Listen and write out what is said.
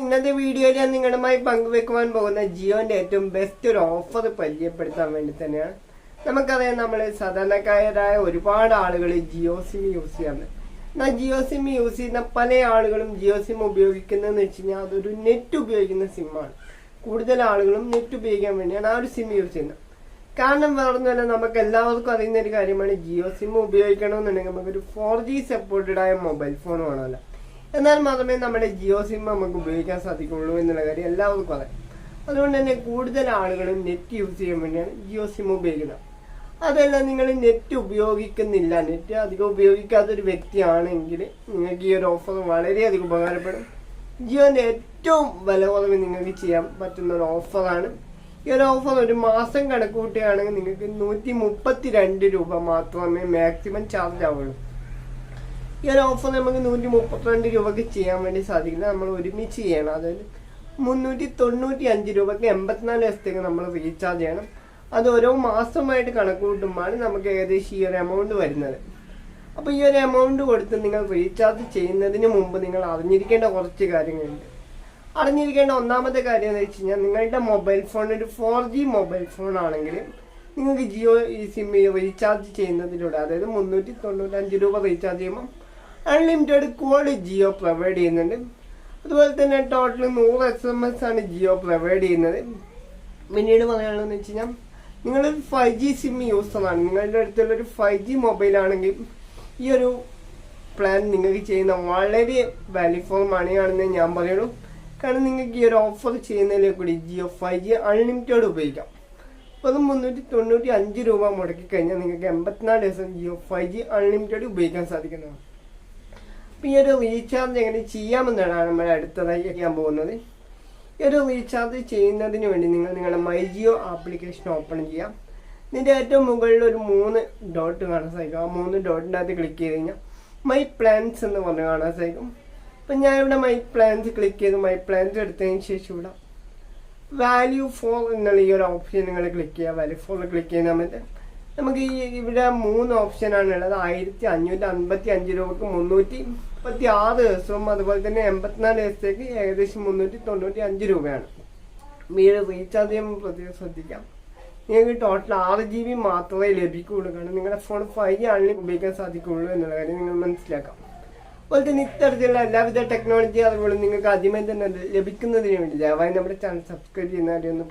ഇന്നത്തെ വീഡിയോയിൽ ഞാൻ നിങ്ങളുമായി പങ്കുവെക്കുവാൻ പോകുന്ന ജിയോന്റെ ഏറ്റവും ബെസ്റ്റ് ഒരു ഓഫർ പരിചയപ്പെടുത്താൻ വേണ്ടി തന്നെയാണ്. നമുക്കറിയാം, നമ്മൾ സാധാരണക്കാരായ ഒരുപാട് ആളുകൾ ജിയോ സിം യൂസ് ചെയ്യാറുണ്ട്. എന്നാൽ ജിയോ സിം യൂസ് ചെയ്യുന്ന പല ആളുകളും ജിയോ സിം ഉപയോഗിക്കുന്നതെന്ന് വെച്ച് കഴിഞ്ഞാൽ അതൊരു നെറ്റ് ഉപയോഗിക്കുന്ന സിമ്മാണ്. കൂടുതൽ ആളുകളും നെറ്റ് ഉപയോഗിക്കാൻ വേണ്ടിയാണ് ആ ഒരു സിം യൂസ് ചെയ്യുന്നത്. കാരണം വേറൊന്നുമല്ല, നമുക്ക് എല്ലാവർക്കും അറിയുന്ന ഒരു കാര്യമാണ്, ജിയോ സിം ഉപയോഗിക്കണമെന്നുണ്ടെങ്കിൽ നമുക്കൊരു 4G സപ്പോർട്ടഡ് ആയ മൊബൈൽ ഫോൺ വേണമല്ലോ. എന്നാൽ മാത്രമേ നമ്മുടെ ജിയോ സിം നമുക്ക് ഉപയോഗിക്കാൻ സാധിക്കുള്ളൂ എന്നുള്ള കാര്യം എല്ലാവർക്കും അറിയാം. അതുകൊണ്ട് തന്നെ കൂടുതൽ ആളുകളും നെറ്റ് യൂസ് ചെയ്യാൻ വേണ്ടിയാണ് ജിയോ സിം ഉപയോഗിക്കുന്നത്. അതല്ല, നിങ്ങൾ നെറ്റ് ഉപയോഗിക്കുന്നില്ല, നെറ്റ് അധികം ഉപയോഗിക്കാത്തൊരു വ്യക്തിയാണെങ്കിൽ നിങ്ങൾക്ക് ഈ ഒരു ഓഫർ വളരെയധികം ഉപകാരപ്പെടും. ജിയോന്റെ ഏറ്റവും വില കുറവ് നിങ്ങൾക്ക് ചെയ്യാൻ പറ്റുന്ന ഒരു ഓഫറാണ്. ഈ ഒരു ഓഫർ ഒരു മാസം കണക്ക് കൂട്ടുകയാണെങ്കിൽ നിങ്ങൾക്ക് 132 രൂപ മാത്രമേ മാക്സിമം ചാർജ് ആവുള്ളൂ. ഈ ഒരു ഓഫർ നമുക്ക് 132 രൂപയ്ക്ക് ചെയ്യാൻ വേണ്ടി സാധിക്കുന്നത് നമ്മൾ ഒരുമിച്ച് ചെയ്യണം. അതായത് 395 രൂപയ്ക്ക് 84 ദിവസത്തേക്ക് നമ്മൾ റീചാർജ് ചെയ്യണം. അത് ഓരോ മാസമായിട്ട് കണക്ക് കൂട്ടുമ്പോഴാണ് നമുക്ക് ഏകദേശം ഈ ഒരു എമൗണ്ട് വരുന്നത്. അപ്പോൾ ഈ ഒരു എമൗണ്ട് കൊടുത്ത് നിങ്ങൾ റീചാർജ് ചെയ്യുന്നതിന് മുമ്പ് നിങ്ങൾ അറിഞ്ഞിരിക്കേണ്ട കുറച്ച് കാര്യങ്ങളുണ്ട്. അറിഞ്ഞിരിക്കേണ്ട ഒന്നാമത്തെ കാര്യം എന്ന് വെച്ച് കഴിഞ്ഞാൽ, നിങ്ങളുടെ മൊബൈൽ ഫോൺ ഒരു 4G മൊബൈൽ ഫോൺ ആണെങ്കിൽ നിങ്ങൾക്ക് ജിയോ ഈ സിം റീചാർജ് ചെയ്യുന്നതിലൂടെ, അതായത് 395 രൂപ റീചാർജ് ചെയ്യുമ്പോൾ അൺലിമിറ്റഡ് കോൾ ജിയോ പ്രൊവൈഡ് ചെയ്യുന്നുണ്ട്. അതുപോലെ തന്നെ ടോട്ടൽ 100 SMS ആണ് ജിയോ പ്രൊവൈഡ് ചെയ്യുന്നത്. പിന്നീട് പറയാനുള്ളതെന്ന് വെച്ച് കഴിഞ്ഞാൽ, നിങ്ങളൊരു 5G സിം യൂസറാണ്, നിങ്ങളുടെ അടുത്തുള്ളൊരു 5G മൊബൈൽ ആണെങ്കിൽ ഈ ഒരു പ്ലാൻ നിങ്ങൾക്ക് ചെയ്യുന്ന വളരെ വാല്യൂ ഫോർ മണി ആണെന്ന് ഞാൻ പറയുള്ളൂ. കാരണം നിങ്ങൾക്ക് ഈ ഒരു ഓഫർ ചെയ്യുന്നതിലേക്ക് കൂടി ജിയോ 5G അൺലിമിറ്റഡ് ഉപയോഗിക്കാം. അപ്പോൾ അത് 395 രൂപ മുടക്കി കഴിഞ്ഞാൽ നിങ്ങൾക്ക് 84 ദിവസം ജിയോ 5G അൺലിമിറ്റഡ് ഉപയോഗിക്കാൻ സാധിക്കുന്നതാണ്. അപ്പോൾ ഈ ഒരു റീചാർജ് എങ്ങനെ ചെയ്യാമെന്നാണ് നമ്മൾ അടുത്തതായി ചെയ്യാൻ പോകുന്നത്. ഈ ഒരു റീചാർജ് ചെയ്യുന്നതിന് വേണ്ടി നിങ്ങൾ നിങ്ങളുടെ മൈ ജിയോ ആപ്ലിക്കേഷൻ ഓപ്പൺ ചെയ്യാം. ഇതിൻ്റെ ഏറ്റവും മുകളിൽ ഒരു 3 ഡോട്ട് കാണാൻ സാധിക്കും. ആ 3 ഡോട്ടിൻ്റെ അകത്ത് ക്ലിക്ക് ചെയ്ത് കഴിഞ്ഞാൽ മൈ പ്ലാൻസ് എന്ന് പറഞ്ഞ് കാണാൻ സാധിക്കും. അപ്പം ഞാൻ ഇവിടെ മൈ പ്ലാൻസ് ക്ലിക്ക് ചെയ്ത് മൈ പ്ലാൻസ് എടുത്തതിന് ശേഷം ഇവിടെ വാല്യൂ ഫോർ എന്നുള്ള ഈ ഒരു ഓപ്ഷൻ നിങ്ങൾ ക്ലിക്ക് ചെയ്യുക. വാല്യൂ ഫോർ ക്ലിക്ക് ചെയ്യുന്ന സമയത്ത് നമുക്ക് ഇവിടെ 3 ഓപ്ഷനാണ് ഉള്ളത്. 1555 രൂപക്ക് 336 ദിവസവും, അതുപോലെ തന്നെ 84 ദിവസത്തേക്ക് ഏകദേശം 395 രൂപയാണ്. ഈ റീചാർജ് ചെയ്യുമ്പോൾ പ്രത്യേകം ശ്രദ്ധിക്കാം. നിങ്ങൾക്ക് ടോട്ടൽ 6 GB മാത്രമേ ലഭിക്കുകയുള്ളൂ. കാരണം നിങ്ങളുടെ ഫോൺ 5G ആണെങ്കിൽ ഉപയോഗിക്കാൻ സാധിക്കുകയുള്ളൂ എന്നുള്ള കാര്യം നിങ്ങൾ മനസ്സിലാക്കാം. അതുപോലെ തന്നെ ഇത്തരത്തിലുള്ള എല്ലാവിധ ടെക്നോളജി അറിവുകളും നിങ്ങൾക്ക് ആദ്യമേ തന്നെ ലഭിക്കുന്നതിന് വേണ്ടി ദയവായി നമ്മുടെ ചാനൽ സബ്സ്ക്രൈബ് ചെയ്യുന്ന കാര്യം ഒന്ന്